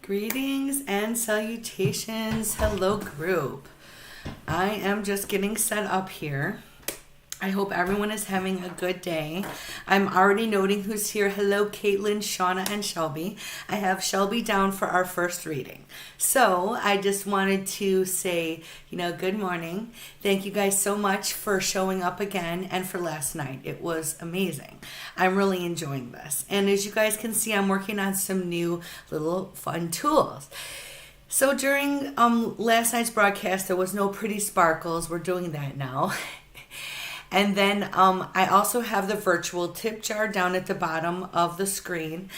Greetings and salutations. Hello, group. I am just getting set up here. I hope everyone is having a good day. I'm already noting who's here. Hello, Caitlin, Shauna, and Shelby. I have Shelby down for our first reading. So I just wanted to say, good morning. Thank you guys so much for showing up again and for last night. It was amazing. I'm really enjoying this. And as you guys can see, I'm working on some new little fun tools. So during last night's broadcast, there was no pretty sparkles. We're doing that now. And then I also have the virtual tip jar down at the bottom of the screen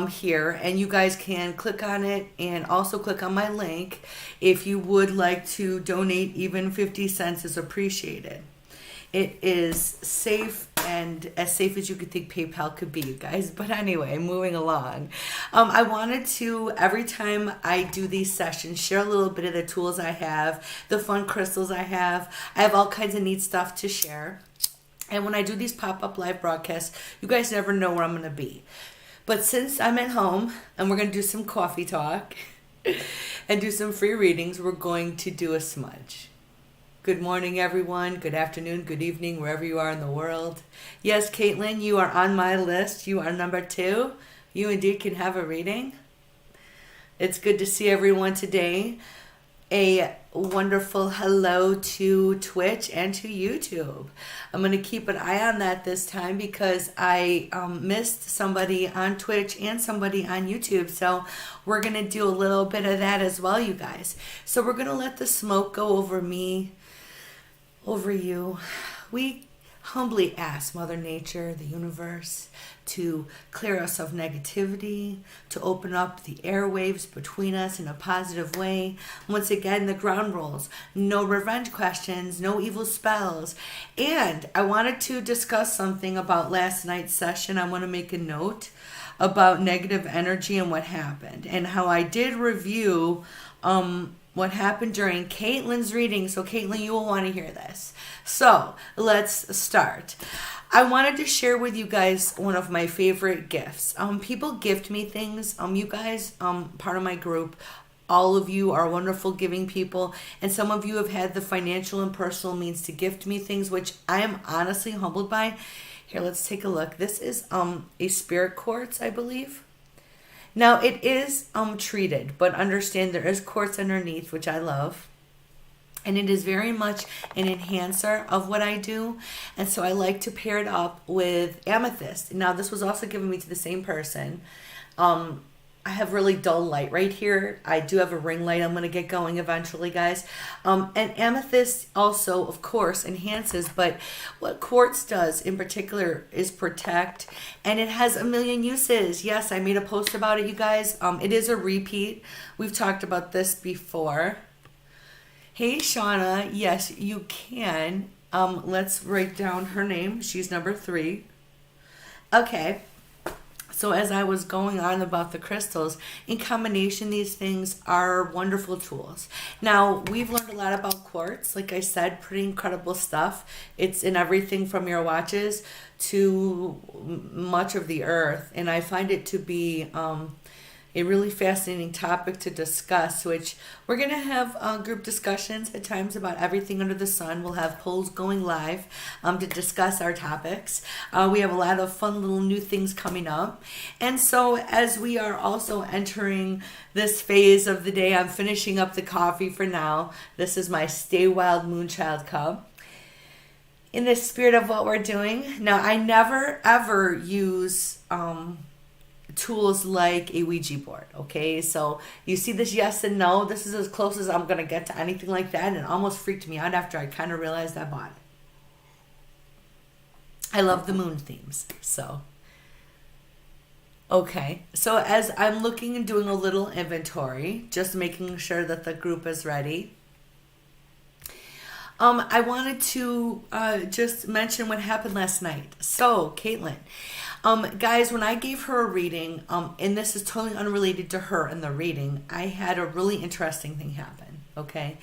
here. And you guys can click on it and also click on my link if you would like to donate. Even 50 cents is appreciated. It is safe and as safe as you could think PayPal could be, you guys. But anyway, moving along. I wanted to, every time I do these sessions, share a little bit of the tools I have, the fun crystals I have. I have all kinds of neat stuff to share. And when I do these pop-up live broadcasts, you guys never know where I'm going to be. But since I'm at home and we're going to do some coffee talk and do some free readings, we're going to do a smudge. Good morning, everyone. Good afternoon, good evening, wherever you are in the world. Yes, Caitlin, you are on my list. You are number 2. You indeed can have a reading. It's good to see everyone today. A wonderful hello to Twitch and to YouTube. I'm going to keep an eye on that this time because I missed somebody on Twitch and somebody on YouTube. So we're going to do a little bit of that as well, you guys. So we're going to let the smoke go over me, over you. We humbly ask Mother Nature, the universe, to clear us of negativity, to open up the airwaves between us in a positive way. Once again, the ground rules. No revenge questions, no evil spells. And I wanted to discuss something about last night's session. I want to make a note about negative energy and what happened, and how I did review what happened during Caitlin's reading. So Caitlin, you will want to hear this. So let's start. I wanted to share with you guys one of my favorite gifts. People gift me things. You guys, part of my group, all of you are wonderful giving people, and some of you have had the financial and personal means to gift me things, which I am honestly humbled by. Here, let's take a look. This is a spirit quartz, I believe. Now, it is treated, but understand there is quartz underneath, which I love. And it is very much an enhancer of what I do. And so I like to pair it up with amethyst. Now, this was also given me to the same person. I have really dull light right here. I do have a ring light I'm going to get going eventually, guys. And amethyst also, of course, enhances. But what quartz does in particular is protect. And it has a million uses. Yes, I made a post about it, you guys. It is a repeat. We've talked about this before. Hey, Shauna. Yes, you can. Let's write down her name. She's number 3. Okay. So as I was going on about the crystals, in combination, these things are wonderful tools. Now, we've learned a lot about quartz. Like I said, pretty incredible stuff. It's in everything from your watches to much of the earth. And I find it to be a really fascinating topic to discuss, which we're going to have group discussions at times about everything under the sun. We'll have polls going live to discuss our topics. We have a lot of fun little new things coming up. And so as we are also entering this phase of the day, I'm finishing up the coffee for now. This is my Stay Wild Moonchild cup. In the spirit of what we're doing. Now, I never ever use tools like a Ouija board, okay? So you see this yes and no. This is as close as I'm going to get to anything like that, and it almost freaked me out after I kind of realized I bought it. I love the moon themes, so. Okay, so as I'm looking and doing a little inventory, just making sure that the group is ready, I wanted to just mention what happened last night. So, Caitlin, guys, when I gave her a reading, and this is totally unrelated to her and the reading, I had a really interesting thing happen, okay?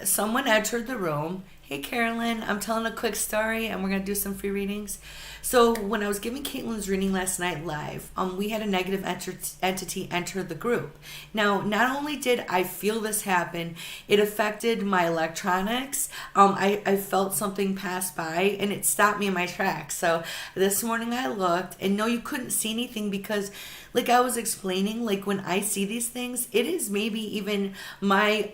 Someone entered the room. Hey, Carolyn. I'm telling a quick story and we're going to do some free readings. So, when I was giving Caitlin's reading last night live, we had a negative entity enter the group. Now, not only did I feel this happen, it affected my electronics. I felt something pass by and it stopped me in my tracks. So, this morning I looked and no, you couldn't see anything because, like I was explaining, like when I see these things, it is maybe even my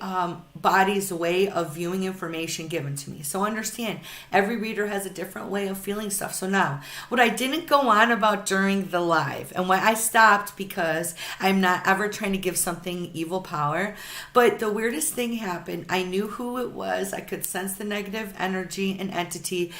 body's way of viewing information given to me. So understand, every reader has a different way of feeling stuff. So now, what I didn't go on about during the live, and why I stopped because I'm not ever trying to give something evil power, but the weirdest thing happened. I knew who it was. I could sense the negative energy and entity.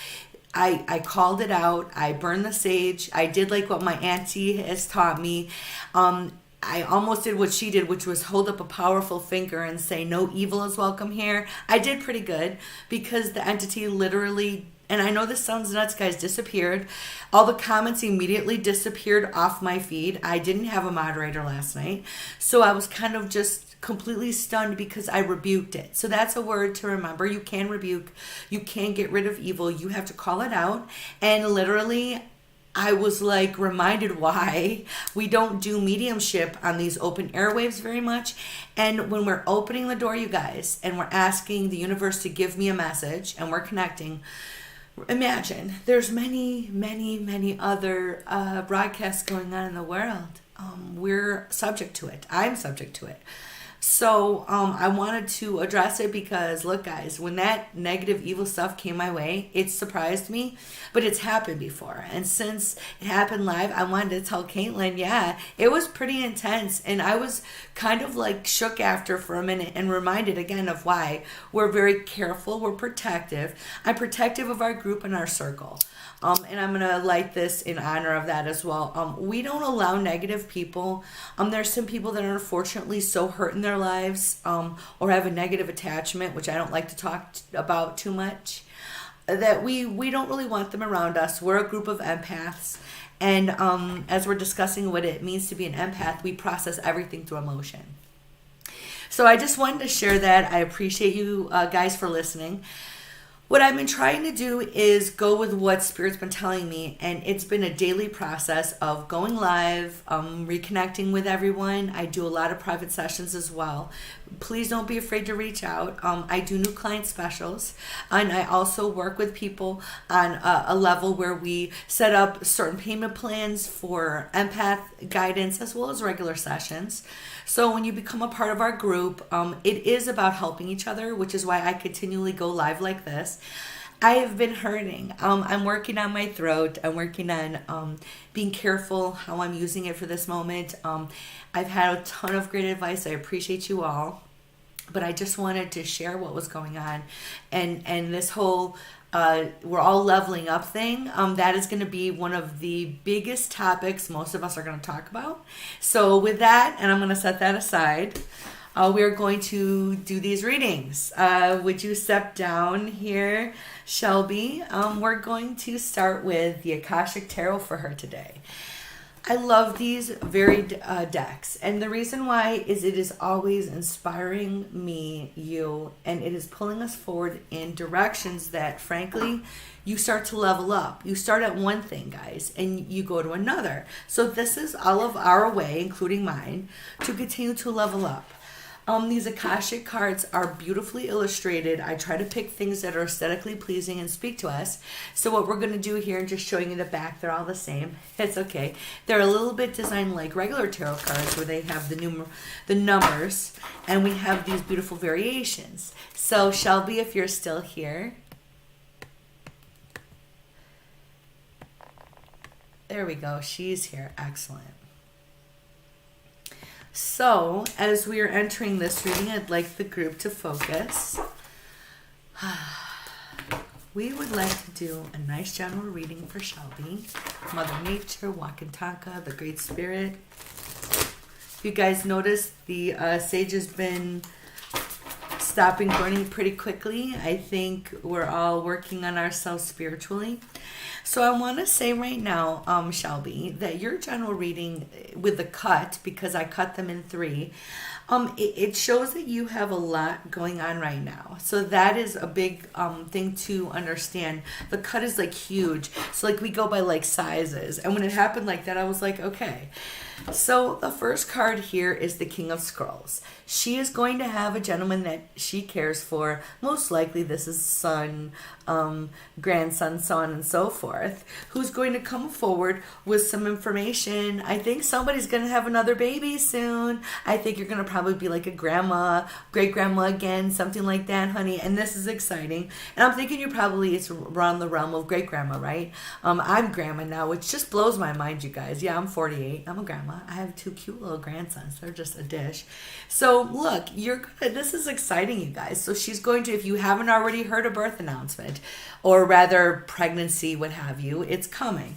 I called it out. I burned the sage. I did like what my auntie has taught me. I almost did what she did, which was hold up a powerful finger and say, no evil is welcome here. I did pretty good because the entity literally, and I know this sounds nuts, guys, disappeared. All the comments immediately disappeared off my feed. I didn't have a moderator last night. So I was kind of just completely stunned because I rebuked it. So that's a word to remember. You can rebuke. You can get rid of evil. You have to call it out. And literally, I was like reminded why we don't do mediumship on these open airwaves very much. And when we're opening the door, you guys, and we're asking the universe to give me a message and we're connecting, imagine there's many other broadcasts going on in the world. We're subject to it. I'm subject to it. So I wanted to address it because, look, guys, when that negative, evil stuff came my way, it surprised me, but it's happened before. And since it happened live, I wanted to tell Caitlin, yeah, it was pretty intense. And I was kind of like shook after for a minute and reminded again of why we're very careful, we're protective. I'm protective of our group and our circle. And I'm going to light this in honor of that as well. We don't allow negative people. There's some people that are unfortunately so hurt in their lives or have a negative attachment, which I don't like to talk about too much, that we don't really want them around us. We're a group of empaths. And as we're discussing what it means to be an empath, we process everything through emotion. So I just wanted to share that. I appreciate you guys for listening. What I've been trying to do is go with what Spirit's been telling me, and it's been a daily process of going live, reconnecting with everyone. I do a lot of private sessions as well. Please don't be afraid to reach out. I do new client specials, and I also work with people on a level where we set up certain payment plans for empath guidance as well as regular sessions. So when you become a part of our group, it is about helping each other, which is why I continually go live like this. I have been hurting. I'm working on my throat. I'm working on being careful how I'm using it for this moment. I've had a ton of great advice. I appreciate you all. But I just wanted to share what was going on. And this whole we're all leveling up thing, that is going to be one of the biggest topics most of us are going to talk about. So with that, and I'm going to set that aside, we are going to do these readings. Would you step down here, Shelby? We're going to start with the Akashic Tarot for her today. I love these varied decks, and the reason why is it is always inspiring me, you, and it is pulling us forward in directions that, frankly, you start to level up. You start at one thing, guys, and you go to another. So this is all of our way, including mine, to continue to level up. These Akashic cards are beautifully illustrated. I try to pick things that are aesthetically pleasing and speak to us. So what we're going to do here, just showing you the back, they're all the same. It's okay. They're a little bit designed like regular tarot cards where they have the numbers, and we have these beautiful variations. So Shelby, if you're still here. There we go. She's here. Excellent. So, as we are entering this reading, I'd like the group to focus. We would like to do a nice general reading for Shelby, Mother Nature, Wakantanka, the Great Spirit. If you guys notice, the sage has been stopping burning pretty quickly. I think we're all working on ourselves spiritually. So I want to say right now, Shelby, that your general reading with the cut, because I cut them in three, it shows that you have a lot going on right now. So that is a big thing to understand. The cut is like huge. So like we go by like sizes. And when it happened like that, I was like, okay. So the first card here is the King of Scrolls. She is going to have a gentleman that she cares for. Most likely this is son, grandson, so on and so forth, who's going to come forward with some information. I think somebody's going to have another baby soon. I think you're going to probably be like a grandma, great grandma again, something like that, honey. And this is exciting. And I'm thinking you probably, it's around the realm of great grandma, right? I'm grandma now, which just blows my mind, you guys. Yeah, I'm 48. I'm a grandma. I have two cute little grandsons. They're just a dish. So look, you're good. This is exciting, you guys. So she's going to, if you haven't already heard a birth announcement, or rather pregnancy, what have you, it's coming.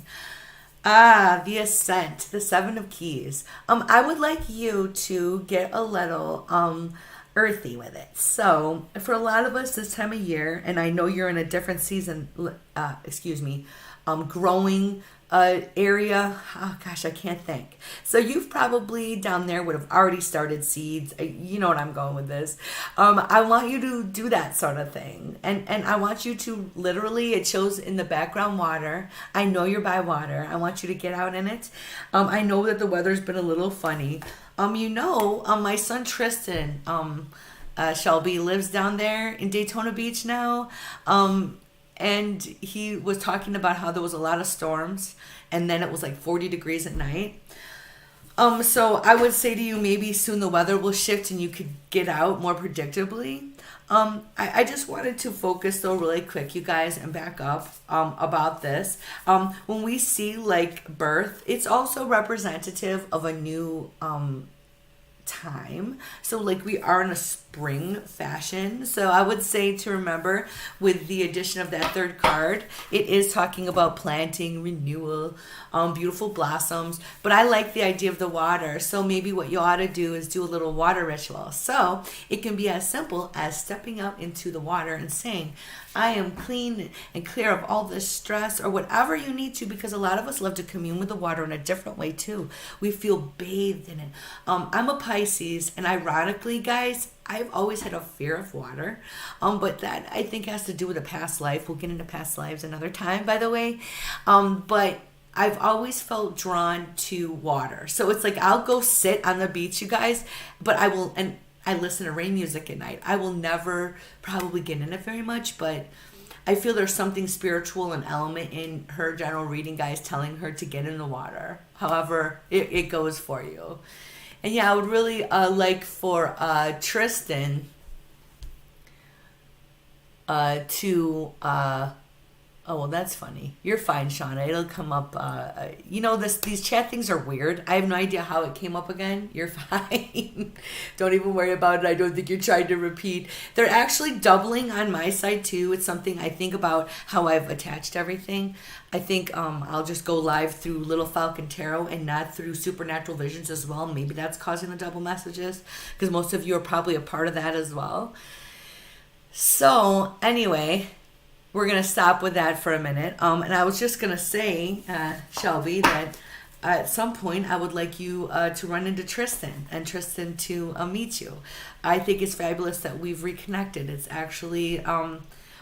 Ah, the Ascent, the Seven of Keys. I would like you to get a little earthy with it. So for a lot of us this time of year, and I know you're in a different season, growing area. Oh gosh, I can't think. So you've probably down there would have already started seeds. You know what I'm going with this. I want you to do that sort of thing. And I want you to literally, it shows in the background water. I know you're by water. I want you to get out in it. I know that the weather's been a little funny. My son Tristan, Shelby, lives down there in Daytona Beach now. And he was talking about how there was a lot of storms and then it was like 40 degrees at night. So I would say to you, maybe soon the weather will shift and you could get out more predictably. I just wanted to focus though really quick, you guys, and back up about this. When we see like birth, it's also representative of a new time. So like we are in a spring fashion. So I would say to remember with the addition of that third card, it is talking about planting, renewal, beautiful blossoms. But I like the idea of the water. So maybe what you ought to do is do a little water ritual. So it can be as simple as stepping out into the water and saying, I am clean and clear of all this stress, or whatever you need to, because a lot of us love to commune with the water in a different way too. We feel bathed in it. I'm a Pisces, and ironically, guys, I've always had a fear of water, but that I think has to do with a past life. We'll get into past lives another time, by the way. But I've always felt drawn to water. So it's like I'll go sit on the beach, you guys, but I listen to rain music at night. I will never probably get in it very much, but I feel there's something spiritual, an element in her general reading, guys, telling her to get in the water. However, it goes for you. And yeah, I would really like for Tristan to oh, well, that's funny. You're fine, Shauna. It'll come up. These chat things are weird. I have no idea how it came up again. You're fine. Don't even worry about it. I don't think you're trying to repeat. They're actually doubling on my side, too. It's something I think about how I've attached everything. I think I'll just go live through Little Falcon Tarot and not through Supernatural Visions as well. Maybe that's causing the double messages, because most of you are probably a part of that as well. So, anyway, we're going to stop with that for a minute. And I was just going to say, Shelby, that at some point I would like you to run into Tristan and Tristan to meet you. I think it's fabulous that we've reconnected. It's actually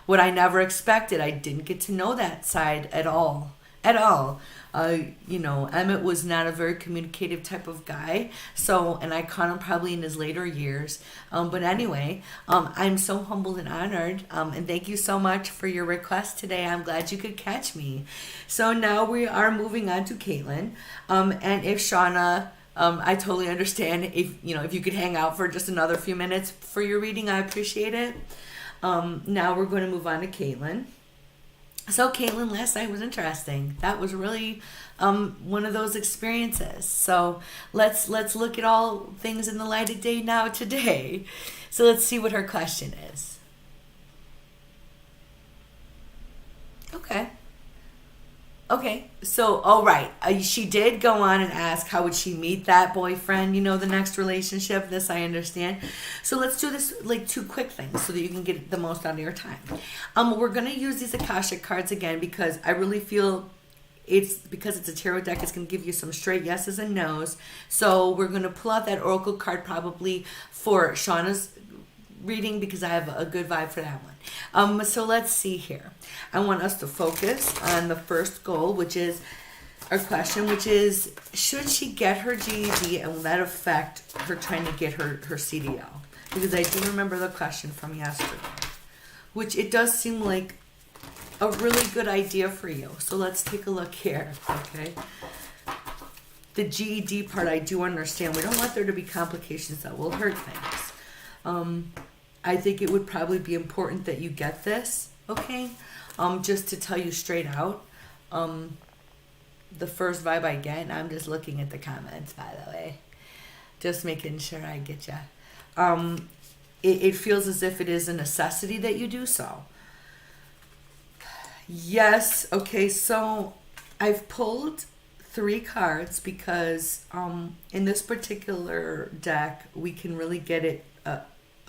what I never expected. I didn't get to know that side at all. Emmett was not a very communicative type of guy. So, and I caught him probably in his later years. But anyway, I'm so humbled and honored. And thank you so much for your request today. I'm glad you could catch me. So now we are moving on to Caitlin. And if Shauna, I totally understand if you could hang out for just another few minutes for your reading, I appreciate it. Now we're going to move on to Caitlin. So Caitlin, last night was interesting. That was really one of those experiences. So let's look at all things in the light of day now today. So let's see what her question is. Okay. Okay, so all right, she did go on and ask how would she meet that boyfriend, the next relationship. This I understand. So let's do this like two quick things so that you can get the most out of your time. We're gonna use these Akashic cards again because I really feel because it's a tarot deck, it's going to give you some straight yeses and nos. So we're going to pull out that oracle card probably for Shauna's reading because I have a good vibe for that one. So let's see here. I want us to focus on the first goal, which is our question, which is, should she get her GED and will that affect her trying to get her CDL? Because I do remember the question from yesterday, which it does seem like a really good idea for you. So let's take a look here, okay? The GED part, I do understand. We don't want there to be complications that will hurt things. I think it would probably be important that you get this, okay? Just to tell you straight out, the first vibe I get, and I'm just looking at the comments, by the way, just making sure I get you. It feels as if it is a necessity that you do so. Yes. Okay. So I've pulled 3 cards because in this particular deck, we can really get it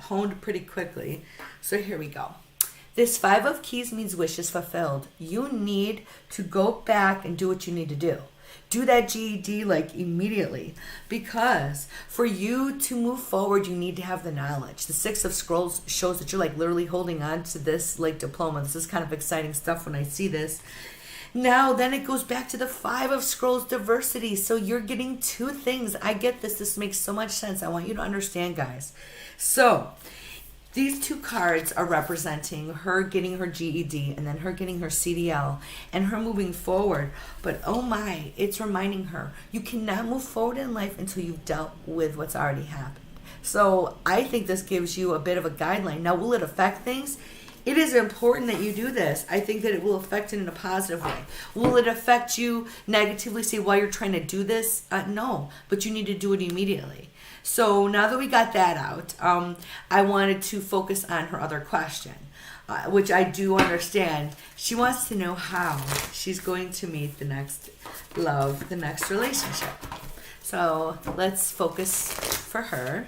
honed pretty quickly. So here we go. This 5 of Keys means wishes fulfilled. You need to go back and do what you need to do. Do that GED like immediately, because for you to move forward, you need to have the knowledge. The 6 of Scrolls shows that you're like literally holding on to this like diploma. This is kind of exciting stuff when I see this. Now, then it goes back to the 5 of Scrolls, diversity. So you're getting 2 things. I get this. This makes so much sense. I want you to understand, guys. So these 2 cards are representing her getting her GED and then her getting her CDL and her moving forward. But oh my, it's reminding her you cannot move forward in life until you've dealt with what's already happened. So I think this gives you a bit of a guideline. Now, will it affect things? It is important that you do this. I think that it will affect it in a positive way. Will it affect you negatively, say, while you're trying to do this? No, but you need to do it immediately. So now that we got that out, I wanted to focus on her other question, which I do understand. She wants to know how she's going to meet the next love, the next relationship. So let's focus for her.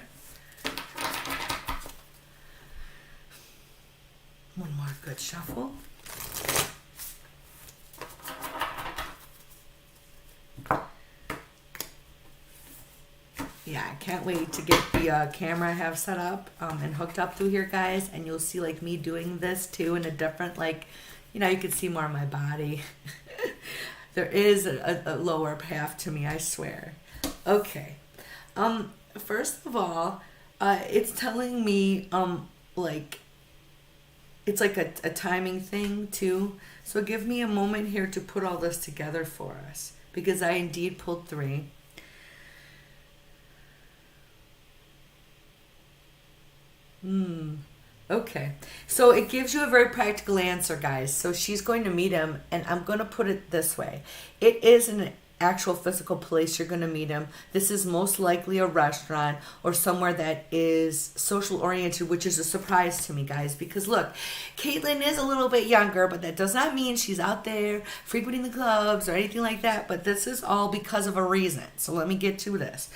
One more good shuffle. Yeah, I can't wait to get the camera I have set up and hooked up through here, guys. And you'll see like me doing this too in a different, like, you can see more of my body. There is a lower path to me, I swear. Okay. First of all, it's telling me like it's like a timing thing too. So give me a moment here to put all this together for us, because I indeed pulled 3. Okay. So it gives you a very practical answer, guys. So she's going to meet him, and I'm going to put it this way. It is an actual physical place you're going to meet him. This is most likely a restaurant or somewhere that is social oriented, which is a surprise to me, guys, because look, Caitlin is a little bit younger, but that does not mean she's out there frequenting the clubs or anything like that. But this is all because of a reason. So let me get to this.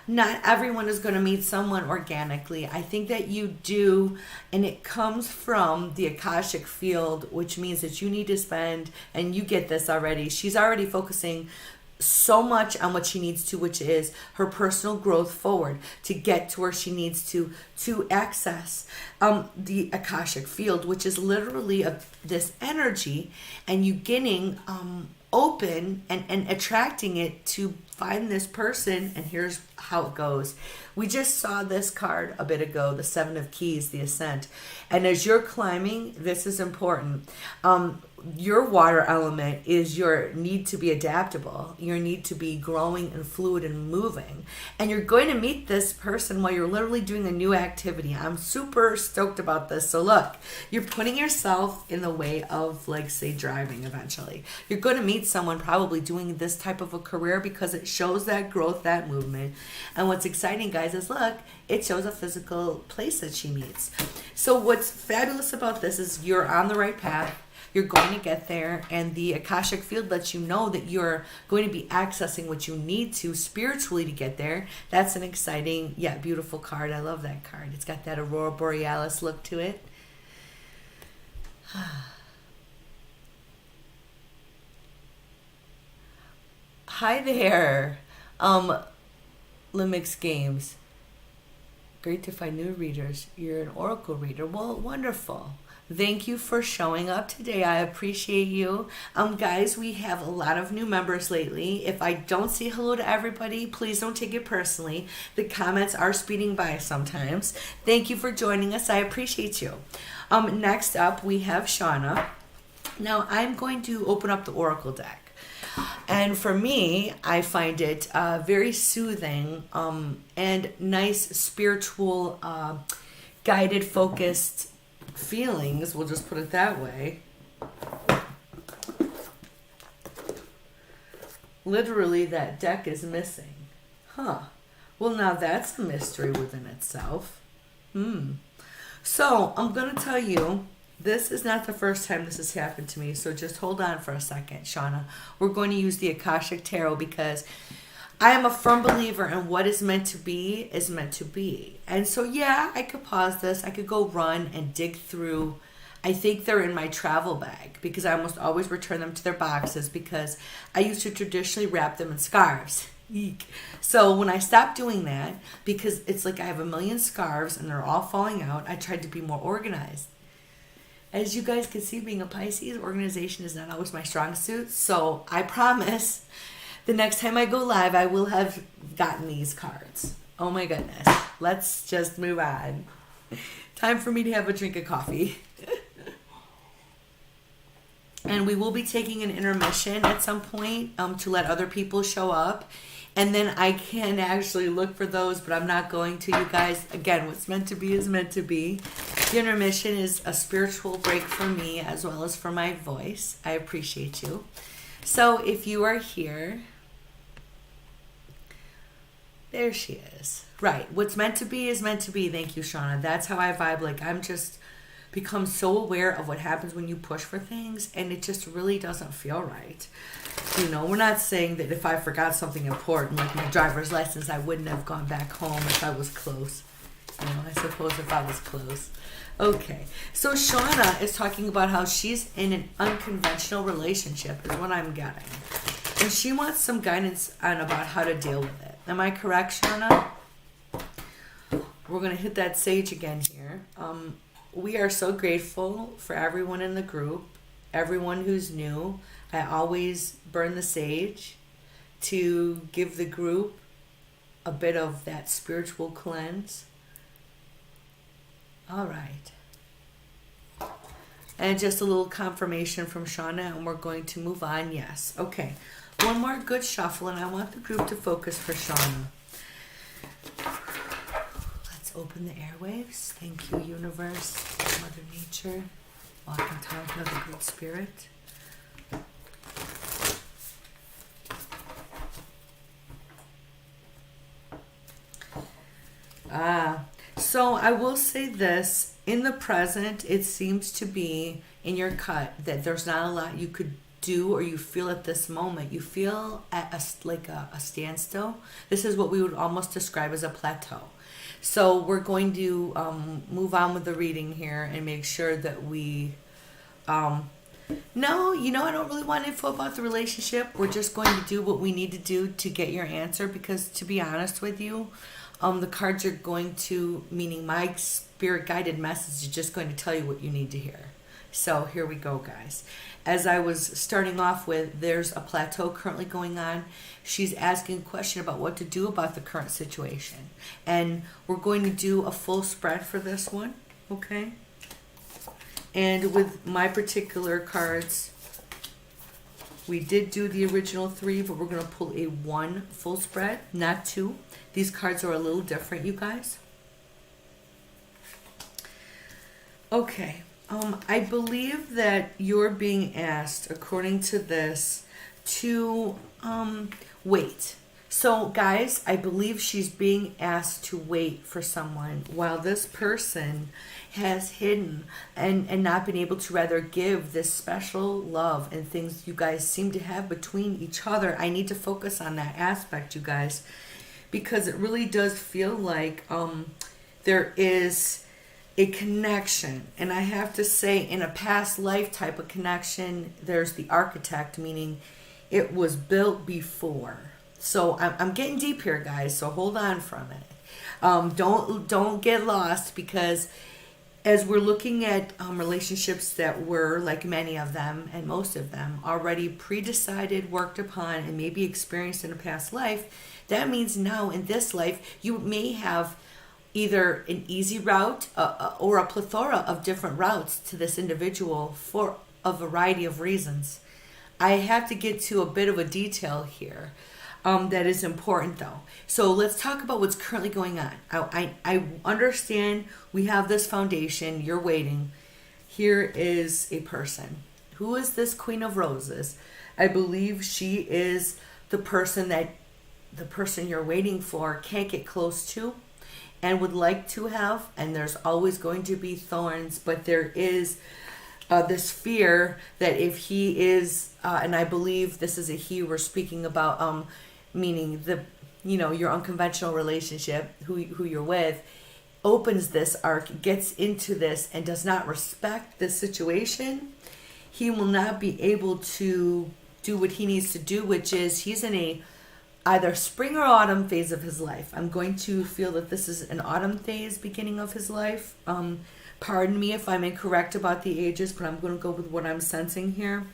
Not everyone is going to meet someone organically. I think that you do, and it comes from the Akashic field, which means that you need to spend, and you get this already. She's already focusing so much on what she needs to, which is her personal growth forward to get to where she needs to access the Akashic field, which is literally this energy, and you getting open and attracting it to find this person. And here's how it goes. We just saw this card a bit ago, the 7 of Keys, the Ascent. And as you're climbing, this is important. Your water element is your need to be adaptable, your need to be growing and fluid and moving. And you're going to meet this person while you're literally doing a new activity. I'm super stoked about this. So look, you're putting yourself in the way of, like, say, driving eventually. You're going to meet someone probably doing this type of a career because it shows that growth, that movement. And what's exciting, guys, is look, it shows a physical place that she meets. So what's fabulous about this is you're on the right path. You're going to get there, and the Akashic Field lets you know that you're going to be accessing what you need to spiritually to get there. That's an exciting, yet beautiful card. I love that card. It's got that Aurora Borealis look to it. Hi there, Limix Games. Great to find new readers. You're an oracle reader. Well, wonderful. Thank you for showing up today. I appreciate you. Guys, we have a lot of new members lately. If I don't say hello to everybody, please don't take it personally. The comments are speeding by sometimes. Thank you for joining us. I appreciate you. Next up, we have Shauna. Now, I'm going to open up the oracle deck. And for me, I find it very soothing and nice spiritual, guided, focused feelings. We'll just put it that way. Literally, that deck is missing. Huh. Well, now that's a mystery within itself. So, I'm going to tell you, this is not the first time this has happened to me, so just hold on for a second, Shauna. We're going to use the Akashic Tarot because I am a firm believer in what is meant to be is meant to be. And so, yeah, I could pause this. I could go run and dig through. I think they're in my travel bag because I almost always return them to their boxes because I used to traditionally wrap them in scarves. Eek. So when I stopped doing that, because it's like I have a million scarves and they're all falling out, I tried to be more organized. As you guys can see, being a Pisces, organization is not always my strong suit. So I promise the next time I go live, I will have gotten these cards. Oh my goodness. Let's just move on. Time for me to have a drink of coffee. And we will be taking an intermission at some point to let other people show up. And then I can actually look for those, but I'm not going to, you guys. Again, what's meant to be is meant to be. The intermission is a spiritual break for me as well as for my voice. I appreciate you. So if you are here, there she is. Right. What's meant to be is meant to be. Thank you, Shauna. That's how I vibe. Like, I'm just become so aware of what happens when you push for things, and it just really doesn't feel right. You know, we're not saying that if I forgot something important, like my driver's license, I wouldn't have gone back home if I was close. You know, I suppose if I was close. Okay, so Shauna is talking about how she's in an unconventional relationship, is what I'm getting. And she wants some guidance on about how to deal with it. Am I correct, Shauna? We're going to hit that sage again here. We are so grateful for everyone in the group, everyone who's new. I always burn the sage to give the group a bit of that spiritual cleanse. All right. And just a little confirmation from Shauna, and we're going to move on. Yes. Okay. One more good shuffle, and I want the group to focus for Shauna. Let's open the airwaves. Thank you, universe, Mother Nature, walking time of the Great Spirit. So I will say this, in the present, it seems to be in your cut that there's not a lot you could do or you feel at this moment. You feel at a standstill. This is what we would almost describe as a plateau. So we're going to move on with the reading here and make sure that we... No, I don't really want info about the relationship. We're just going to do what we need to do to get your answer because, to be honest with you, the cards are going to, meaning my spirit-guided message is just going to tell you what you need to hear. So here we go, guys. As I was starting off with, there's a plateau currently going on. She's asking a question about what to do about the current situation. And we're going to do a full spread for this one, okay? And with my particular cards, we did do the original 3, but we're going to pull a 1 full spread, not 2. These cards are a little different, you guys. Okay. I believe that you're being asked, according to this, to wait. So, guys, I believe she's being asked to wait for someone while this person has hidden and not been able to rather give this special love and things you guys seem to have between each other. I need to focus on that aspect, you guys, because it really does feel like there is a connection. And I have to say, in a past life type of connection, there's the architect, meaning it was built before. So I'm getting deep here, guys. So hold on for a minute. Don't get lost, because as we're looking at relationships that were, like many of them and most of them, already pre-decided, worked upon, and maybe experienced in a past life, that means now in this life you may have either an easy route or a plethora of different routes to this individual for a variety of reasons. I have to get to a bit of a detail here. That is important though. So let's talk about what's currently going on. I understand we have this foundation. You're waiting. Here is a person. Who is this Queen of Roses? I believe she is the person you're waiting for can't get close to and would like to have. And there's always going to be thorns, but there is this fear that if he is, and I believe this is a he we're speaking about, meaning your unconventional relationship, who you're with, opens this arc, gets into this, and does not respect this situation, he will not be able to do what he needs to do, which is he's in a either spring or autumn phase of his life. I'm going to feel that this is an autumn phase, beginning of his life. Pardon me if I'm incorrect about the ages, but I'm going to go with what I'm sensing here,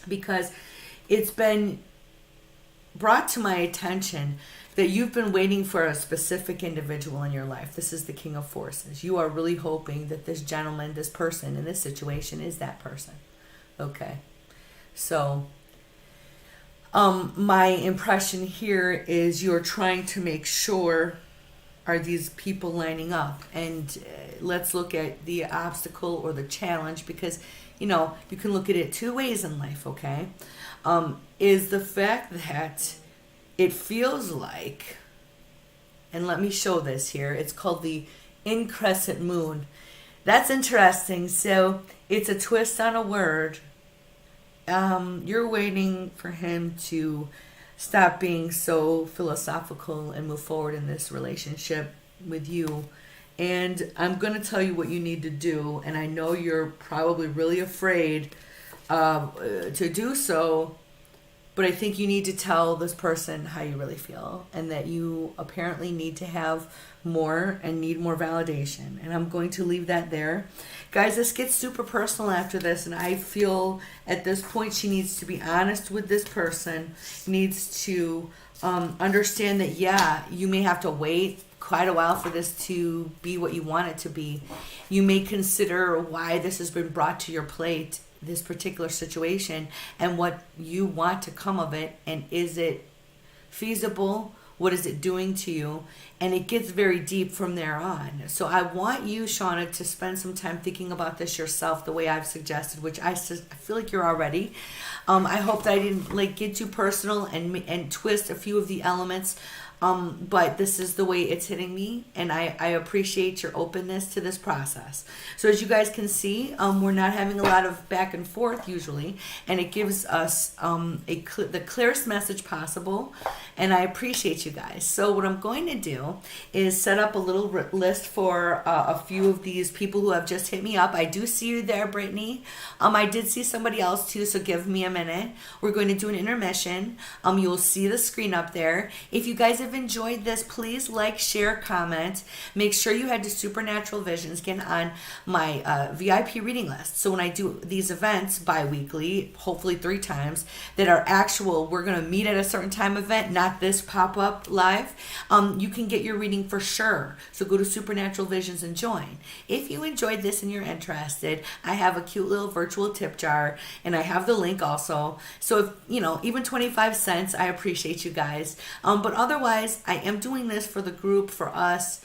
because it's been brought to my attention that you've been waiting for a specific individual in your life. This is the King of Forces. You are really hoping that this gentleman, this person in this situation is that person. Okay. So, my impression here is you're trying to make sure, are these people lining up? And let's look at the obstacle or the challenge, because, you can look at it two ways in life, okay? Is the fact that it feels like, and let me show this here, it's called the increscent moon. That's interesting. So it's a twist on a word. You're waiting for him to stop being so philosophical and move forward in this relationship with you. And I'm going to tell you what you need to do. And I know you're probably really afraid to do so, but I think you need to tell this person how you really feel, and that you apparently need to have more and need more validation. And I'm going to leave that there. Guys, this gets super personal after this, and I feel at this point she needs to be honest with this person, needs to understand that, yeah, you may have to wait quite a while for this to be what you want it to be. You may consider why this has been brought to your plate, this particular situation, and what you want to come of it, and is it feasible? What is it doing to you? And it gets very deep from there on. So I want you, Shauna, to spend some time thinking about this yourself the way I've suggested, which I feel like you're already. I hope that I didn't get too personal and twist a few of the elements. But this is the way it's hitting me, and I appreciate your openness to this process. So as you guys can see, we're not having a lot of back and forth usually, and it gives us the clearest message possible, and I appreciate you guys. So what I'm going to do is set up a little list for a few of these people who have just hit me up. I do see you there, Brittany. I did see somebody else too, so give me a minute. We're going to do an intermission. You'll see the screen up there. If you guys have enjoyed this, please like, share, comment. Make sure you head to Supernatural Visions, get on my VIP reading list. So when I do these events bi-weekly, hopefully 3 times, that are actual, we're going to meet at a certain time event, not this pop-up live, you can get your reading for sure. So go to Supernatural Visions and join. If you enjoyed this and you're interested, I have a cute little virtual tip jar, and I have the link also. So if, even 25 cents, I appreciate you guys. But otherwise, I am doing this for the group, for us.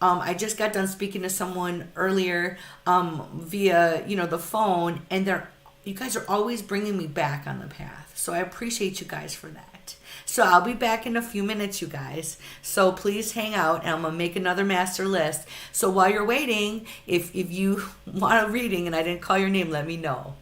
I just got done speaking to someone earlier via, the phone, and you guys are always bringing me back on the path. So I appreciate you guys for that. So I'll be back in a few minutes, you guys. So please hang out and I'm gonna make another master list. So while you're waiting, if you want a reading and I didn't call your name, let me know.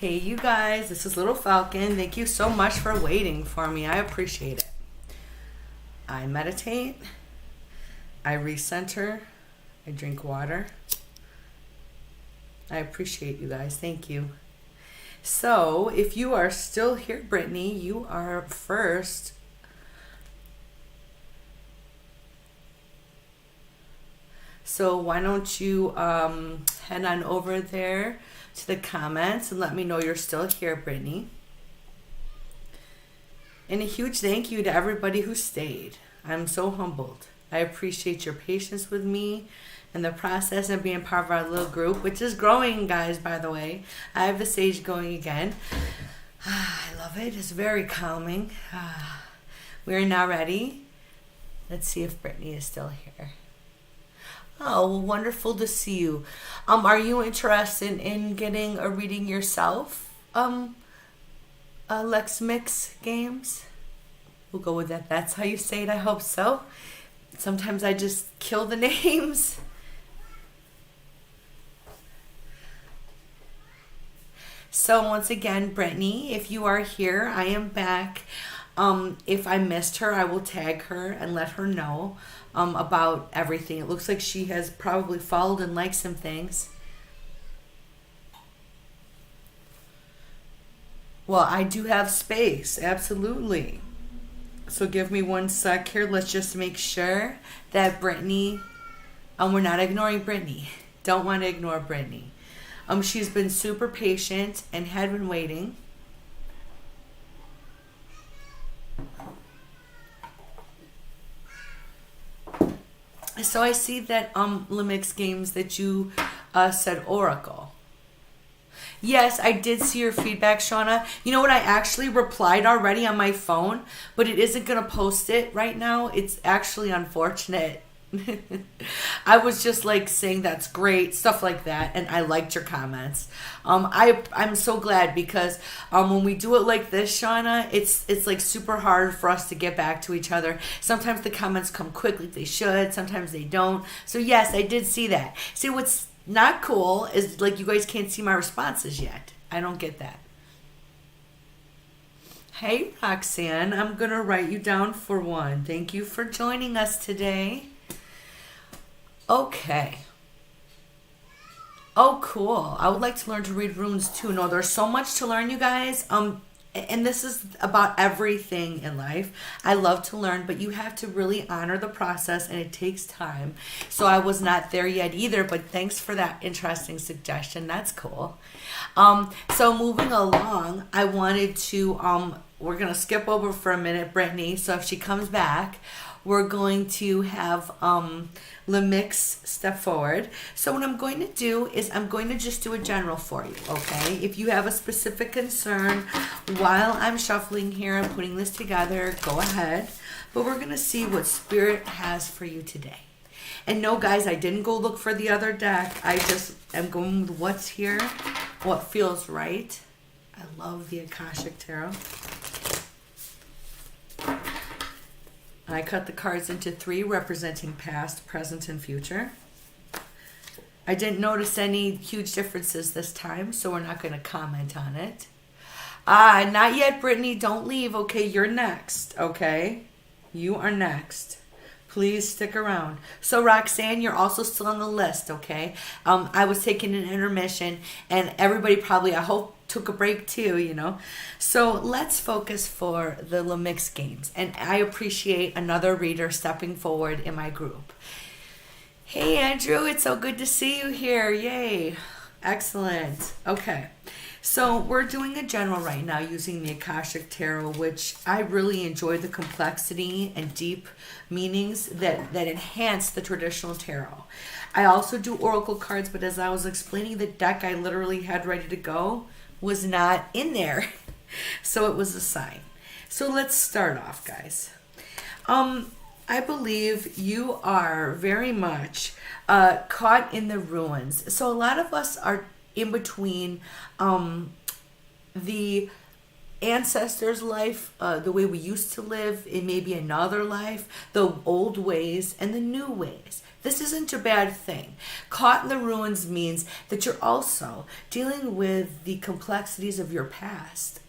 Hey, you guys, this is Little Falcon. Thank you so much for waiting for me. I appreciate it. I meditate, I recenter, I drink water. I appreciate you guys. Thank you. So, if you are still here, Brittany, you are first. So, why don't you head on over there to the comments and let me know you're still here, Brittany. And a huge thank you to everybody who stayed. I'm so humbled. I appreciate your patience with me and the process and being part of our little group, which is growing, guys, by the way. I have the sage going again. I love it. It's very calming. We're now ready. Let's see if Brittany is still here. Oh, well, wonderful to see you. Are you interested in getting a reading yourself? Lex Mix Games? We'll go with that. That's how you say it. I hope so. Sometimes I just kill the names. So once again, Brittany, if you are here, I am back. If I missed her, I will tag her and let her know about everything. It looks like she has probably followed and liked some things. Well, I do have space, absolutely. So give me one sec here. Let's just make sure that Brittany, we're not ignoring Brittany. Don't want to ignore Brittany. She's been super patient and had been waiting. So I see that Limix Games that you said Oracle. Yes, I did see your feedback, Shauna. You know what? I actually replied already on my phone, but it isn't going to post it right now. It's actually unfortunate. I was just like saying that's great, stuff like that, and I liked your comments. I'm so glad because when we do it like this, Shauna, it's like super hard for us to get back to each other. Sometimes the comments come quickly, they should, sometimes they don't. So yes, I did see that. See, what's not cool is like you guys can't see my responses yet. I don't get that. Hey Roxanne, I'm gonna write you down for one. Thank you for joining us today. Okay. Oh, cool. I would like to learn to read runes too. No, there's so much to learn, you guys. And this is about everything in life. I love to learn, but you have to really honor the process, and it takes time. So I was not there yet either, but thanks for that interesting suggestion. That's cool. So moving along, I wanted to, we're going to skip over for a minute, Brittany. So if she comes back, we're going to have Limix step forward. So what I'm going to do is I'm going to just do a general for you, okay? If you have a specific concern while I'm shuffling here and putting this together, go ahead. But we're going to see what Spirit has for you today. And no, guys, I didn't go look for the other deck. I just am going with what's here, what feels right. I love the Akashic Tarot. I cut the cards into 3 representing past, present, and future. I didn't notice any huge differences this time, so we're not going to comment on it. Not yet, Brittany. Don't leave, okay? You're next, okay? You are next. Please stick around. So, Roxanne, you're also still on the list, okay? I was taking an intermission, and everybody probably, I hope, took a break too, you know. So let's focus for the Limix Games. And I appreciate another reader stepping forward in my group. Hey, Andrew, it's so good to see you here. Yay. Excellent. Okay. So we're doing a general right now using the Akashic Tarot, which I really enjoy the complexity and deep meanings that enhance the traditional tarot. I also do oracle cards, but as I was explaining the deck I literally had ready to go was not in there. So it was a sign. So let's start off, guys. I believe you are very much caught in the ruins. So a lot of us are in between the ancestors' life, the way we used to live in maybe another life, the old ways and the new ways. This isn't a bad thing. Caught in the ruins means that you're also dealing with the complexities of your past.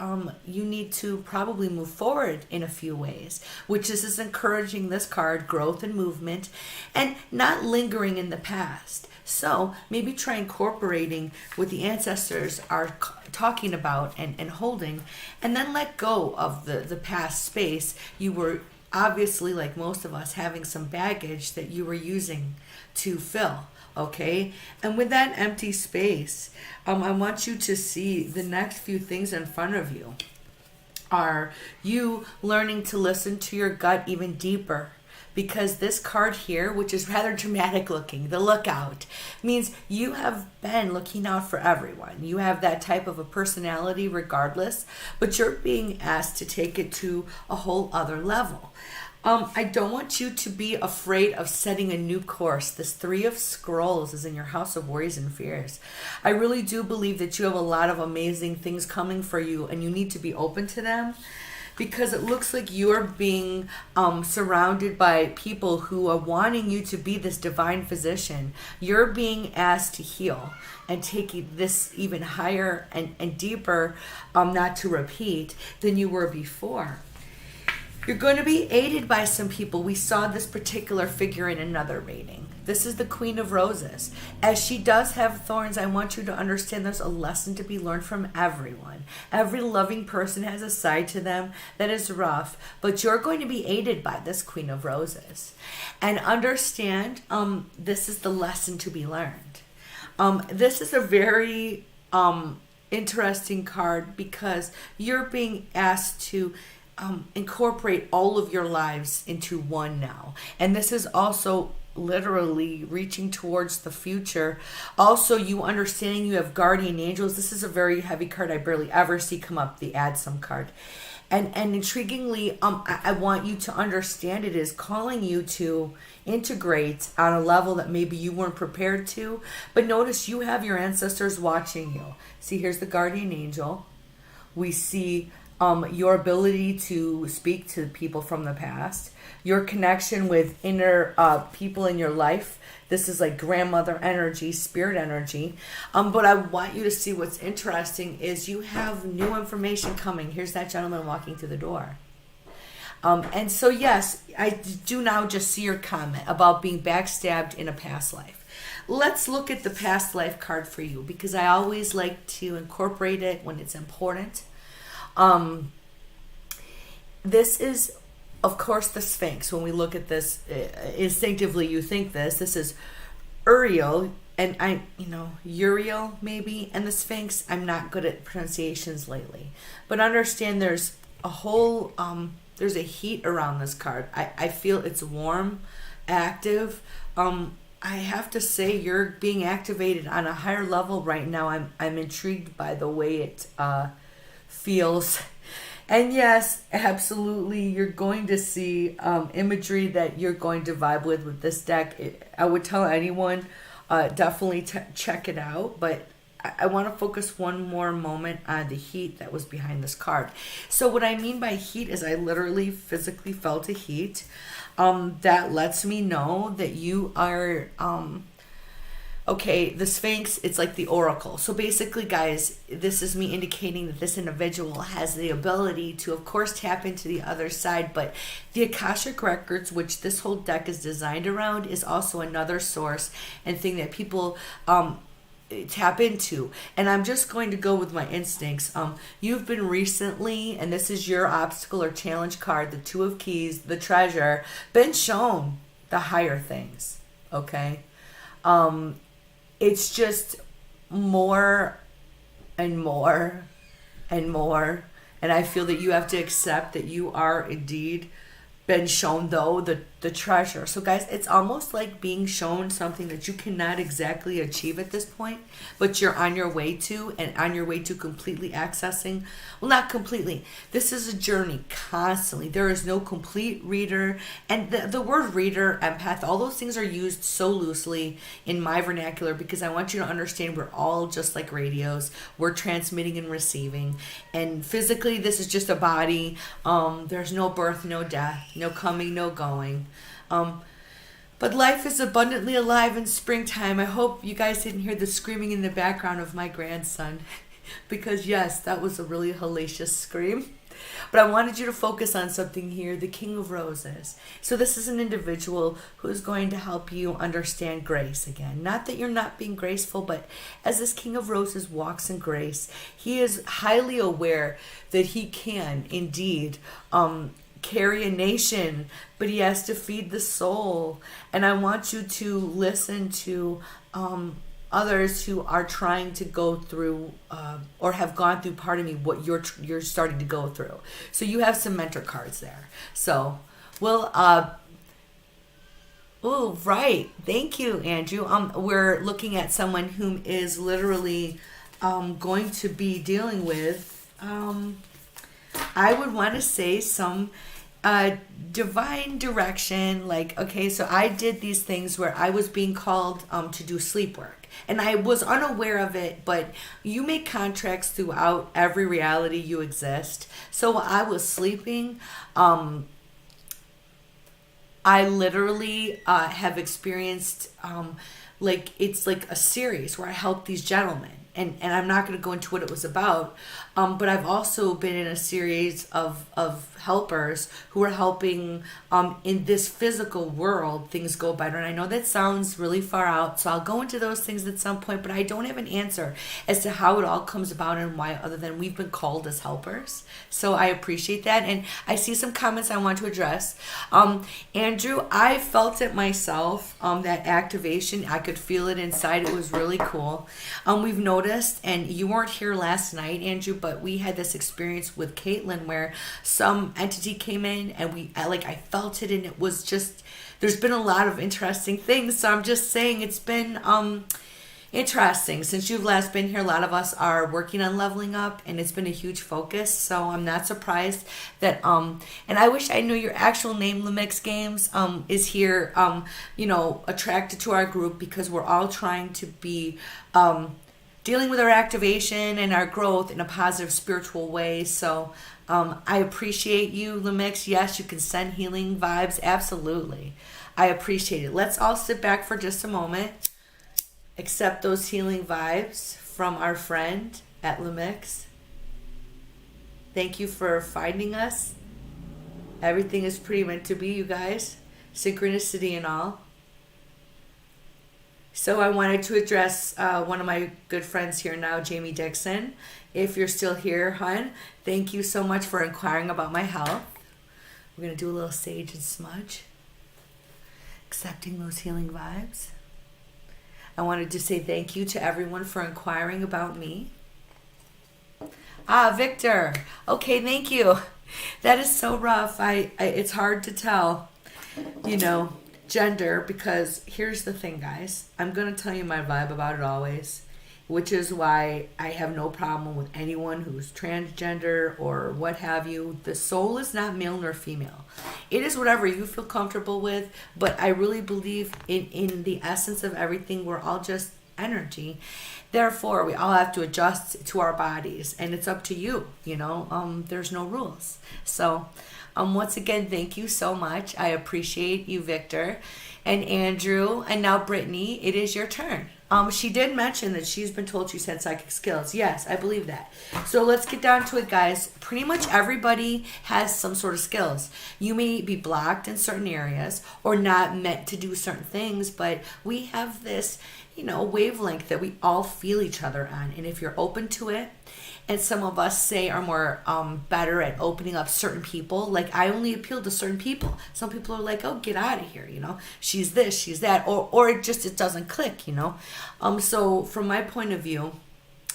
You need to probably move forward in a few ways, which is encouraging this card, growth and movement, and not lingering in the past. So maybe try incorporating what the ancestors are talking about and holding, and then let go of the past space. You were obviously, like most of us, having some baggage that you were using to fill. Okay, and with that empty space, I want you to see the next few things in front of you are you learning to listen to your gut even deeper. Because this card here, which is rather dramatic looking, the lookout, means you have been looking out for everyone. You have that type of a personality regardless, but you're being asked to take it to a whole other level. I don't want you to be afraid of setting a new course. This Three of Scrolls is in your House of Worries and Fears. I really do believe that you have a lot of amazing things coming for you, and you need to be open to them. Because it looks like you're being surrounded by people who are wanting you to be this divine physician. You're being asked to heal and take this even higher and deeper, not to repeat, than you were before. You're going to be aided by some people. We saw this particular figure in another reading. This is the Queen of Roses. As she does have thorns, I want you to understand there's a lesson to be learned from everyone. Every loving person has a side to them that is rough, but you're going to be aided by this Queen of Roses. And understand, this is the lesson to be learned. This is a very interesting card because you're being asked to incorporate all of your lives into one now. And this is also literally reaching towards the future. Also, you understanding you have guardian angels. This is a very heavy card I barely ever see come up, the add some card. And intriguingly, I want you to understand it is calling you to integrate on a level that maybe you weren't prepared to. But notice you have your ancestors watching you. See, here's the guardian angel. We see your ability to speak to people from the past, your connection with inner people in your life. This is like grandmother energy, spirit energy. But I want you to see what's interesting is you have new information coming. Here's that gentleman walking through the door. And so, yes, I do now just see your comment about being backstabbed in a past life. Let's look at the past life card for you because I always like to incorporate it when it's important. This is, of course, the Sphinx. When we look at this, instinctively you think this is Uriel, and Uriel maybe, and the Sphinx. I'm not good at pronunciations lately, but understand there's a whole, there's a heat around this card. I feel it's warm, active. I have to say you're being activated on a higher level right now. I'm intrigued by the way it feels. And yes, absolutely, you're going to see imagery that you're going to vibe with this deck. I would tell anyone, definitely check it out. But I want to focus one more moment on the heat that was behind this card. So what I mean by heat is I literally physically felt a heat that lets me know that you are... Okay, the Sphinx, it's like the oracle. So basically, guys, this is me indicating that this individual has the ability to, of course, tap into the other side. But the Akashic Records, which this whole deck is designed around, is also another source and thing that people tap into. And I'm just going to go with my instincts. You've been recently, and this is your obstacle or challenge card, the Two of Keys, the Treasure, been shown the higher things, okay? It's just more and more and more. And I feel that you have to accept that you are indeed been shown, though, the treasure. So, guys, it's almost like being shown something that you cannot exactly achieve at this point, but you're on your way to, and on your way to completely accessing. Well, not completely. This is a journey constantly. There is no complete reader. And the word reader, empath, all those things are used so loosely in my vernacular because I want you to understand we're all just like radios. We're transmitting and receiving. And physically, this is just a body. There's no birth, no death, no coming, no going. But life is abundantly alive in springtime. I hope you guys didn't hear the screaming in the background of my grandson. Because yes, that was a really hellacious scream. But I wanted you to focus on something here, the King of Roses. So this is an individual who is going to help you understand grace again. Not that you're not being graceful, but as this King of Roses walks in grace, he is highly aware that he can indeed carry a nation, but he has to feed the soul. And I want you to listen to others who are trying to go through or have gone through, pardon me, what you're starting to go through. So you have some mentor cards there. So oh, right. Thank you, Andrew. We're looking at someone whom is literally going to be dealing with I would want to say some divine direction. Like, okay, so I did these things where I was being called to do sleep work. And I was unaware of it, but you make contracts throughout every reality you exist. So while I was sleeping, I literally have experienced, like, it's like a series where I help these gentlemen. And I'm not going to go into what it was about, but I've also been in a series of helpers who are helping in this physical world things go better. And I know that sounds really far out, so I'll go into those things at some point, but I don't have an answer as to how it all comes about and why, other than we've been called as helpers. So I appreciate that. And I see some comments I want to address. Andrew, I felt it myself, that activation. I could feel it inside. It was really cool. We've noticed, and you weren't here last night, Andrew, but we had this experience with Caitlin where some entity came in and I felt it, and it was just, there's been a lot of interesting things. So I'm just saying it's been interesting since you've last been here. A lot of us are working on leveling up, and it's been a huge focus. So I'm not surprised that and I wish I knew your actual name. Lemix Games is here attracted to our group because we're all trying to be dealing with our activation and our growth in a positive spiritual way. So I appreciate you, Lemix. Yes, you can send healing vibes. Absolutely. I appreciate it. Let's all sit back for just a moment. Accept those healing vibes from our friend at Lemix. Thank you for finding us. Everything is pretty meant to be, you guys. Synchronicity and all. So I wanted to address one of my good friends here now, Jamie Dixon. If you're still here, hon, thank you so much for inquiring about my health. We're going to do a little sage and smudge. Accepting those healing vibes. I wanted to say thank you to everyone for inquiring about me. Victor. Okay, thank you. That is so rough. It's hard to tell, gender, because here's the thing, guys. I'm going to tell you my vibe about it always, which is why I have no problem with anyone who's transgender or what have you. The soul is not male nor female. It is whatever you feel comfortable with, but I really believe in the essence of everything. We're all just energy. Therefore, we all have to adjust to our bodies, and it's up to you, there's no rules. So once again, thank you so much. I appreciate you, Victor and Andrew. And now, Brittany, it is your turn. She did mention that she's been told she's had psychic skills. Yes, I believe that. So let's get down to it, guys. Pretty much everybody has some sort of skills. You may be blocked in certain areas or not meant to do certain things, but we have this, wavelength that we all feel each other on. And if you're open to it, and some of us say are more better at opening up certain people. Like, I only appeal to certain people. Some people are like, oh, get out of here, she's this, she's that, or it doesn't click, so from my point of view,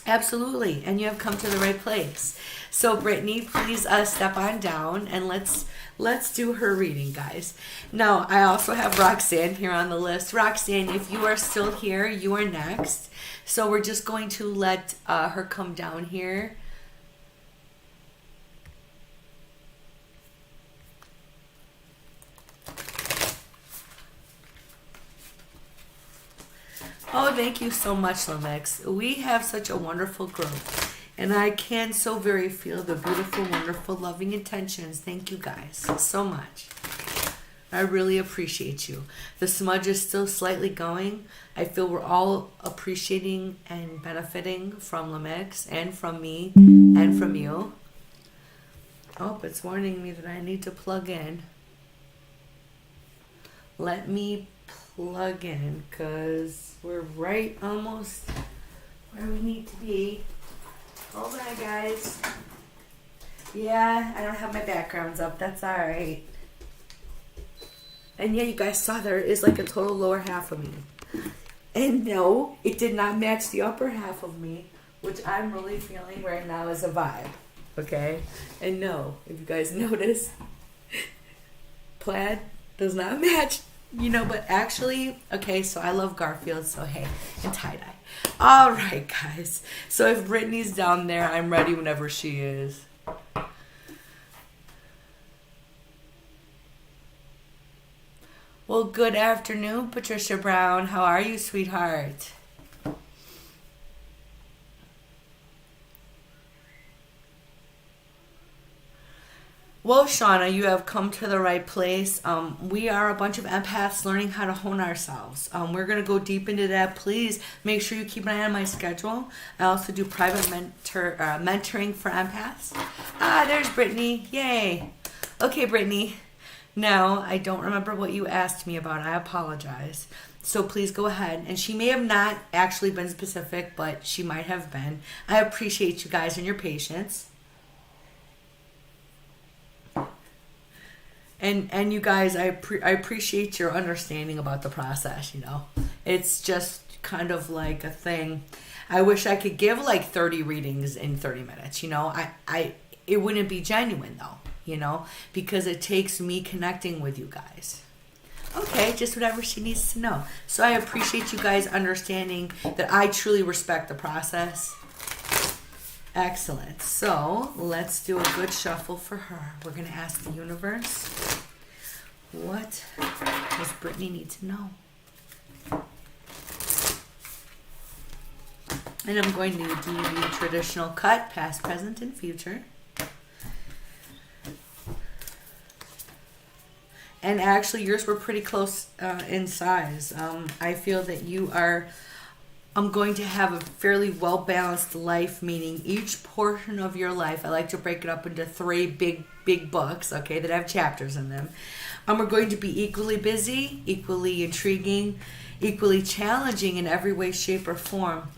absolutely, and you have come to the right place. So Brittany, please step on down and let's do her reading, guys. Now, I also have Roxanne here on the list. Roxanne, if you are still here, you are next. So we're just going to let her come down here. Oh, thank you so much, Lemix. We have such a wonderful group. And I can so very feel the beautiful, wonderful, loving intentions. Thank you guys so much. I really appreciate you. The smudge is still slightly going. I feel we're all appreciating and benefiting from Lamix and from me and from you. Oh, it's warning me that I need to plug in. Let me plug in because we're right almost where we need to be. Hold on, guys. Yeah, I don't have my backgrounds up. That's all right. And yeah, you guys saw there is like a total lower half of me. And no, it did not match the upper half of me, which I'm really feeling right now is a vibe. Okay? And no, if you guys notice, plaid does not match, but actually, okay, so I love Garfield, so hey, and tie-dye. All right, guys. So if Brittany's down there, I'm ready whenever she is. Well, good afternoon, Patricia Brown. How are you, sweetheart? Well, Shauna, you have come to the right place. We are a bunch of empaths learning how to hone ourselves. We're going to go deep into that. Please make sure you keep an eye on my schedule. I also do private mentoring for empaths. There's Brittany. Yay. Okay, Brittany. Now, I don't remember what you asked me about. I apologize. So please go ahead. And she may have not actually been specific, but she might have been. I appreciate you guys and your patience. And you guys, I appreciate your understanding about the process, It's just kind of like a thing. I wish I could give like 30 readings in 30 minutes, It wouldn't be genuine though, because it takes me connecting with you guys. Okay, just whatever she needs to know. So I appreciate you guys understanding that I truly respect the process. Excellent. So let's do a good shuffle for her. We're going to ask the universe, what does Brittany need to know? And I'm going to do the traditional cut, past, present, and future. And actually, yours were pretty close in size. I feel that I'm going to have a fairly well-balanced life, meaning each portion of your life, I like to break it up into 3 big books, okay, that have chapters in them. We're going to be equally busy, equally intriguing, equally challenging in every way, shape, or form.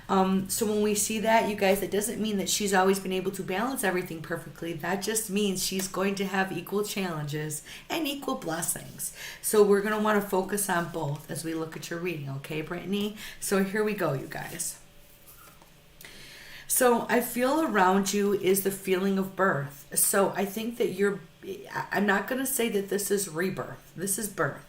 So when we see that, you guys, it doesn't mean that she's always been able to balance everything perfectly. That just means she's going to have equal challenges and equal blessings. So we're going to want to focus on both as we look at your reading, okay, Brittany? So here we go, you guys. So I feel around you is the feeling of birth. So I think that I'm not going to say that this is rebirth. This is birth.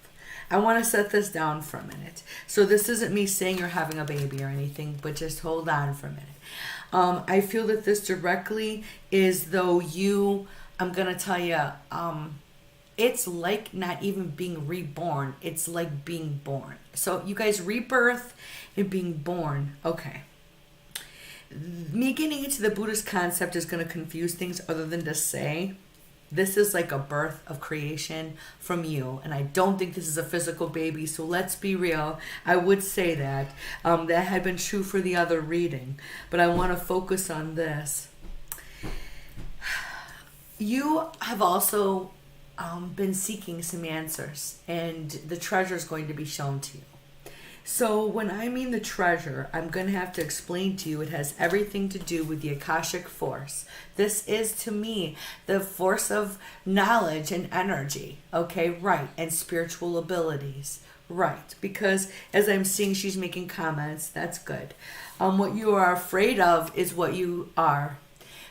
I want to set this down for a minute. So this isn't me saying you're having a baby or anything, but just hold on for a minute. I feel that this directly is though I'm going to tell you, it's like not even being reborn. It's like being born. So you guys, rebirth and being born. Okay. Me getting into the Buddhist concept is going to confuse things other than to say this is like a birth of creation from you. And I don't think this is a physical baby. So let's be real. I would say that. That had been true for the other reading. But I want to focus on this. You have also been seeking some answers. And the treasure is going to be shown to you. So when I mean the treasure, I'm going to have to explain to you it has everything to do with the Akashic force. This is, to me, the force of knowledge and energy, okay, right, and spiritual abilities, right, because as I'm seeing she's making comments, that's good. What you are afraid of is what you are.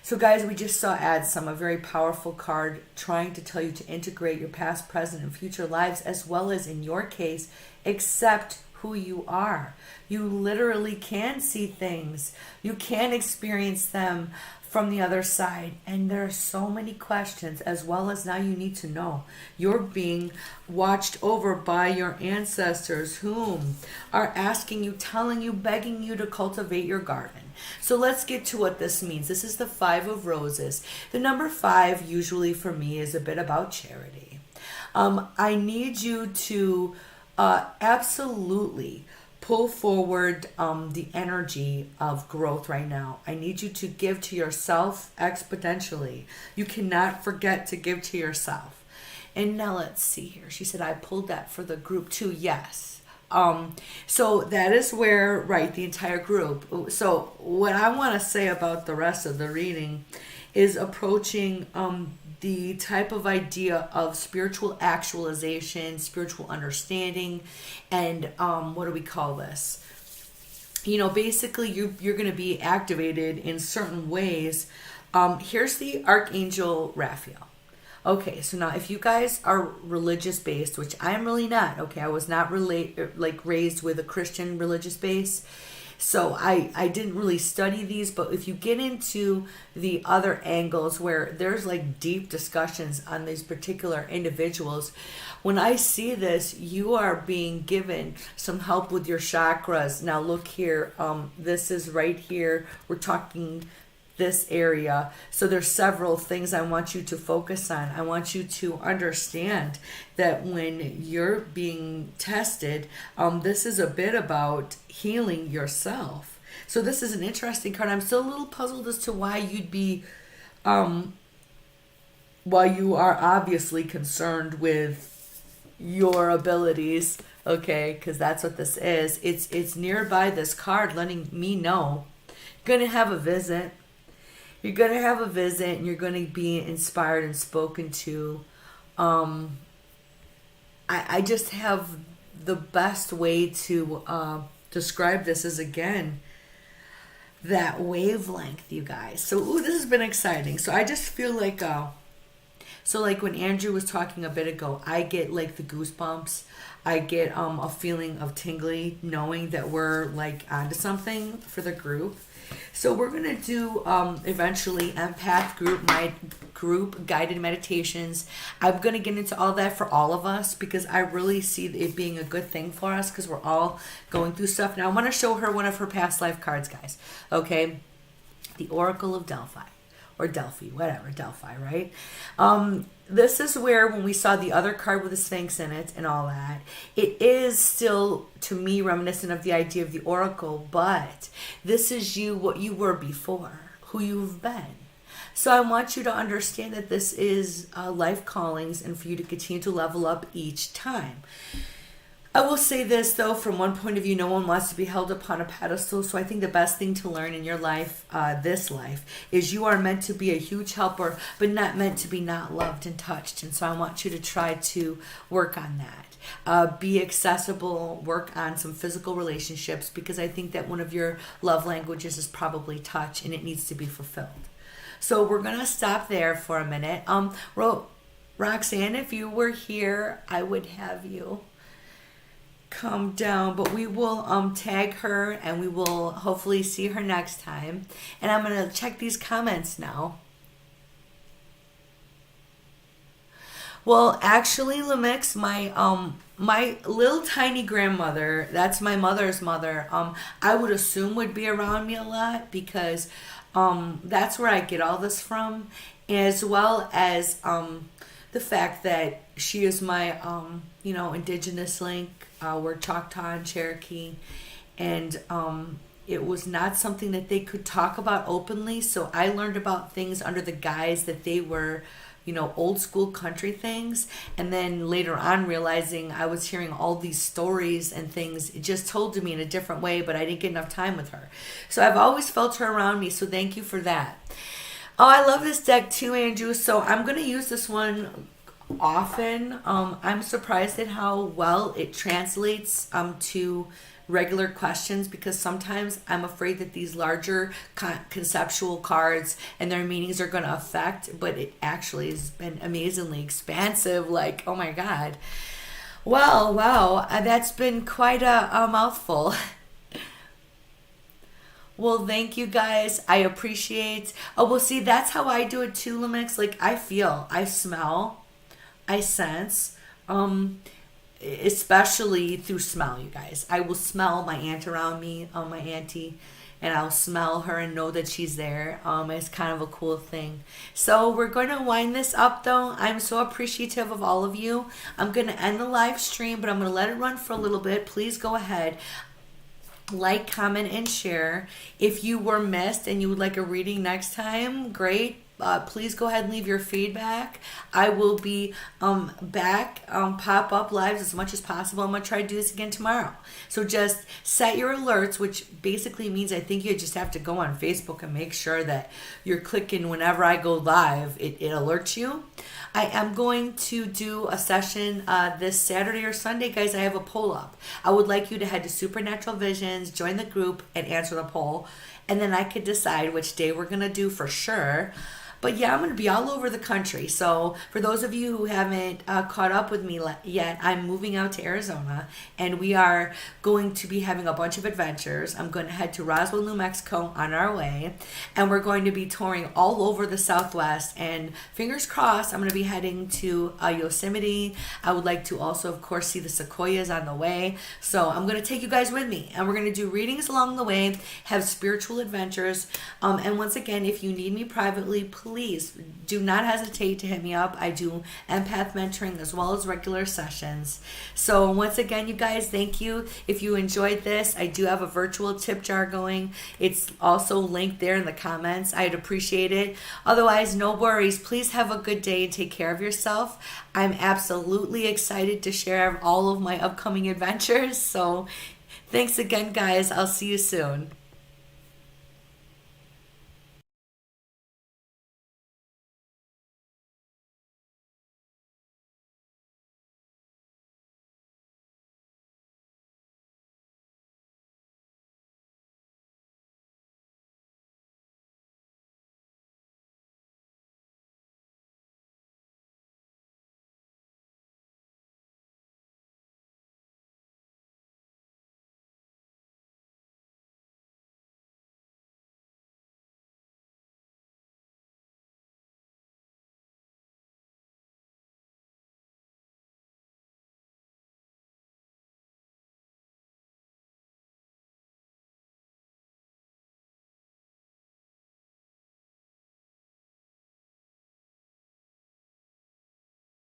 So guys, we just saw a very powerful card trying to tell you to integrate your past, present, and future lives, as well as, in your case, accept who you are. You literally can see things. You can experience them from the other side. And there are so many questions, as well as now you need to know. You're being watched over by your ancestors, whom are asking you, telling you, begging you to cultivate your garden. So let's get to what this means. This is the 5 of Roses. The number 5 usually for me is a bit about charity. I need you to absolutely pull forward the energy of growth right now. I need you to give to yourself exponentially. You cannot forget to give to yourself. And now let's see here. She said, I pulled that for the group too. Yes. So that is where, right, the entire group. So what I want to say about the rest of the reading is approaching the type of idea of spiritual actualization, spiritual understanding, and what do we call this? You know, basically you're going to be activated in certain ways. Here's the Archangel Raphael. Okay, so now if you guys are religious based, which I'm really not, okay, I was not raised with a Christian religious base, so I didn't really study these, but if you get into the other angles where there's like deep discussions on these particular individuals, when I see this, you are being given some help with your chakras. Now look here, this is right here, we're talking this area. So there's several things I want you to focus on. I want you to understand that when you're being tested, this is a bit about healing yourself. So this is an interesting card. I'm still a little puzzled as to why you'd be, why you are obviously concerned with your abilities, okay, because that's what this is. It's nearby this card letting me know you're going to have a visit. You're going to have a visit and you're going to be inspired and spoken to. I just have the best way to describe this is, again, that wavelength, you guys. So, this has been exciting. So I just feel like, so like when Andrew was talking a bit ago, I get like the goosebumps. I get a feeling of tingly knowing that we're like onto something for the group. So we're going to do eventually empath group guided meditations. I'm going to get into all that for all of us because I really see it being a good thing for us because we're all going through stuff. Now I want to show her one of her past life cards, guys. Okay, the Oracle of Delphi. Or Delphi, whatever, Delphi, right? This is where, when we saw the other card with the Sphinx in it and all that, it is still, to me, reminiscent of the idea of the Oracle, but this is you, what you were before, who you've been. So I want you to understand that this is life callings and for you to continue to level up each time. I will say this, though, from one point of view, no one wants to be held upon a pedestal. So I think the best thing to learn in your life, this life, is you are meant to be a huge helper, but not meant to be not loved and touched. And so I want you to try to work on that. Be accessible, work on some physical relationships, because I think that one of your love languages is probably touch, and it needs to be fulfilled. So we're going to stop there for a minute. Roxanne, if you were here, I would have you come down, but we will tag her and we will hopefully see her next time. And I'm going to check these comments now. Well, actually, Lemix, my little tiny grandmother, that's my mother's mother, I would assume would be around me a lot because that's where I get all this from, as well as the fact that she is my indigenous link. We're Choctaw and Cherokee, and it was not something that they could talk about openly, so I learned about things under the guise that they were old school country things, and then later on realizing I was hearing all these stories and things just told to me in a different way, but I didn't get enough time with her. So I've always felt her around me, so thank you for that. Oh, I love this deck too, Andrew, so I'm going to use this one often. I'm surprised at how well it translates to regular questions, because sometimes I'm afraid that these larger conceptual cards and their meanings are going to affect, but it actually has been amazingly expansive. Like, oh my God. Well, wow, that's been quite a mouthful. Well, thank you guys. I appreciate. Oh, well, see, that's how I do it too, Lemix. Like, I feel, I smell, I sense, especially through smell, you guys. I will smell my aunt around me, my auntie, and I'll smell her and know that she's there. It's kind of a cool thing. So we're going to wind this up though. I'm so appreciative of all of you. I'm going to end the live stream, but I'm going to let it run for a little bit. Please go ahead, like, comment, and share. If you were missed and you would like a reading next time, great. Please go ahead and leave your feedback. I will be back pop up lives as much as possible. I'm going to try to do this again tomorrow. So just set your alerts, which basically means I think you just have to go on Facebook and make sure that you're clicking whenever I go live, it alerts you. I am going to do a session this Saturday or Sunday, guys. I have a poll up. I would like you to head to Supernatural Visions, join the group, and answer the poll. And then I could decide which day we're going to do for sure. But yeah, I'm going to be all over the country. So for those of you who haven't caught up with me yet, I'm moving out to Arizona, and we are going to be having a bunch of adventures. I'm going to head to Roswell, New Mexico on our way, and we're going to be touring all over the Southwest. And fingers crossed, I'm going to be heading to Yosemite. I would like to also, of course, see the sequoias on the way. So I'm going to take you guys with me, and we're going to do readings along the way, have spiritual adventures. And once again, if you need me privately, please do not hesitate to hit me up. I do empath mentoring as well as regular sessions. So once again, you guys, thank you. If you enjoyed this, I do have a virtual tip jar going. It's also linked there in the comments. I'd appreciate it. Otherwise, no worries. Please have a good day and take care of yourself. I'm absolutely excited to share all of my upcoming adventures. So thanks again, guys. I'll see you soon.